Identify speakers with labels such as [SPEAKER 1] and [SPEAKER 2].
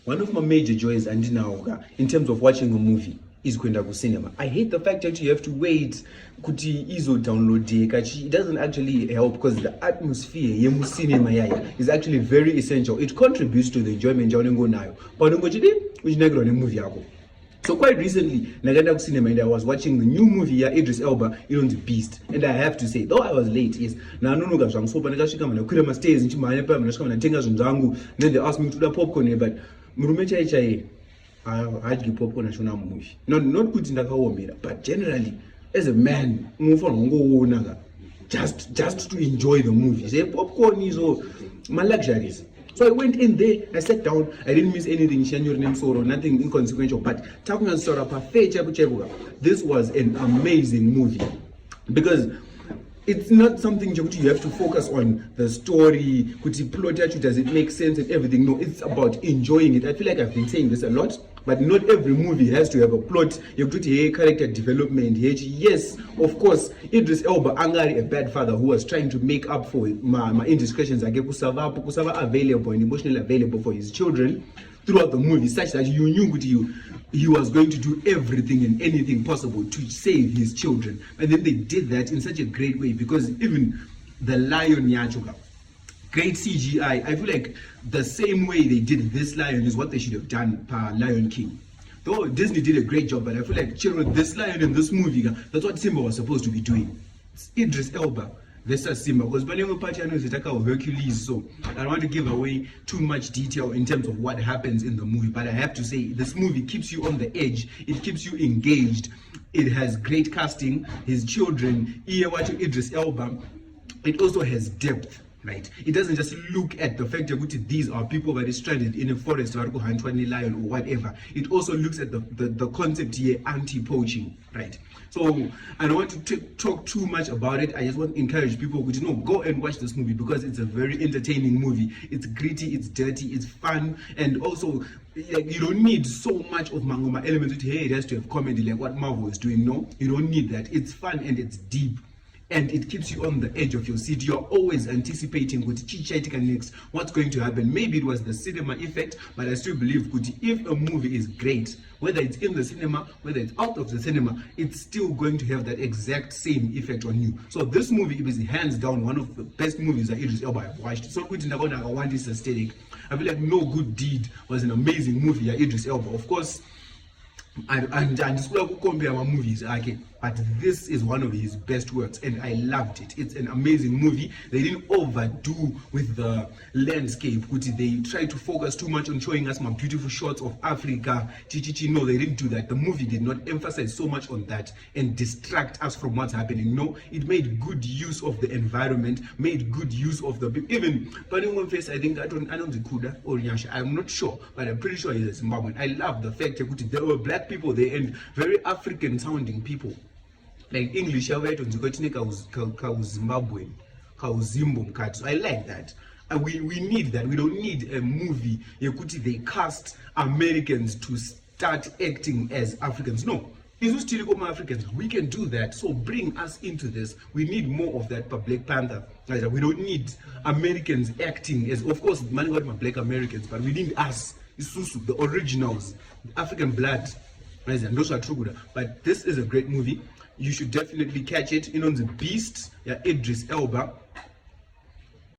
[SPEAKER 1] one of my major joys and now in terms of watching a movie is kwenda ku cinema. I hate the fact that you have to wait kuti izo download it doesn't actually help, because the atmosphere yemu cinema yaya is actually very essential. It contributes to the enjoyment jaunengo nayo but ngochidi uchinakira ne movie yako. So quite recently, Naganda cinema, and I was watching the new movie, Idris Elba, on the Beast. And I have to say, though I was late, yes, now no no so but I come and I stairs into my then they asked me to do popcorn, but I give popcorn and show movie. Not good in the home, but generally, as a man, just to enjoy the movie. Say popcorn is all my luxuries. So I went in there, I sat down, I didn't miss anything, nothing inconsequential, but this was an amazing movie, because it's not something you have to focus on the story, does it make sense and everything. No, it's about enjoying it. I feel like I've been saying this a lot, but not every movie has to have a plot. You have to character development. Yes, of course, Idris Elba angry a bad father who was trying to make up for my indiscretions. Kusava available and emotionally available for his children throughout the movie, such that you knew he was going to do everything and anything possible to save his children. And then they did that in such a great way, because even the lion Yachuka, great CGI. I feel like the same way they did this lion is what they should have done per Lion King. Though Disney did a great job, but I feel like this lion in this movie, that's what Simba was supposed to be doing. It's Idris Elba versus Simba, because Banyango Pachano is attack of Hercules, so I don't want to give away too much detail in terms of what happens in the movie, but I have to say this movie keeps you on the edge, it keeps you engaged, it has great casting, his children, Idris Elba, it also has depth. Right, it doesn't just look at the fact that these are people that are stranded in a forest or lion or whatever. It also looks at the concept here, anti-poaching, right? So I don't want to talk too much about it. I just want to encourage people to go and watch this movie, because it's a very entertaining movie. It's gritty, it's dirty, it's fun, and also you don't need so much of mangoma elements. Hey, it has to have comedy like what Marvel is doing. No, you don't need that. It's fun and it's deep. And it keeps you on the edge of your seat. You're always anticipating what's going to happen. Maybe it was the cinema effect, but I still believe if a movie is great, whether it's in the cinema, whether it's out of the cinema, it's still going to have that exact same effect on you. So this movie is hands down one of the best movies that Idris Elba have watched. So good in I want this aesthetic. I feel like No Good Deed was an amazing movie. Idris Elba, of course. And just compare my movies, okay, but this is one of his best works, and I loved it. It's an amazing movie. They didn't overdo with the landscape. They tried to focus too much on showing us my beautiful shots of Africa. No, they didn't do that. The movie did not emphasize so much on that and distract us from what's happening. No, it made good use of the environment, made good use of the even face. I think I don't the Kuda or Nyasha. I'm not sure, but I'm pretty sure he's a Zimbabwean. I love the fact that there were black people there and very African sounding people. Like English, I like that. We need that. We don't need a movie. They cast Americans to start acting as Africans. No. Africans, we can do that. So bring us into this. We need more of that for Black Panther. We don't need Americans acting as, of course, many Black Americans, but we need us, the originals, African blood. But this is a great movie. You should definitely catch it. The Beast, Idris Elba.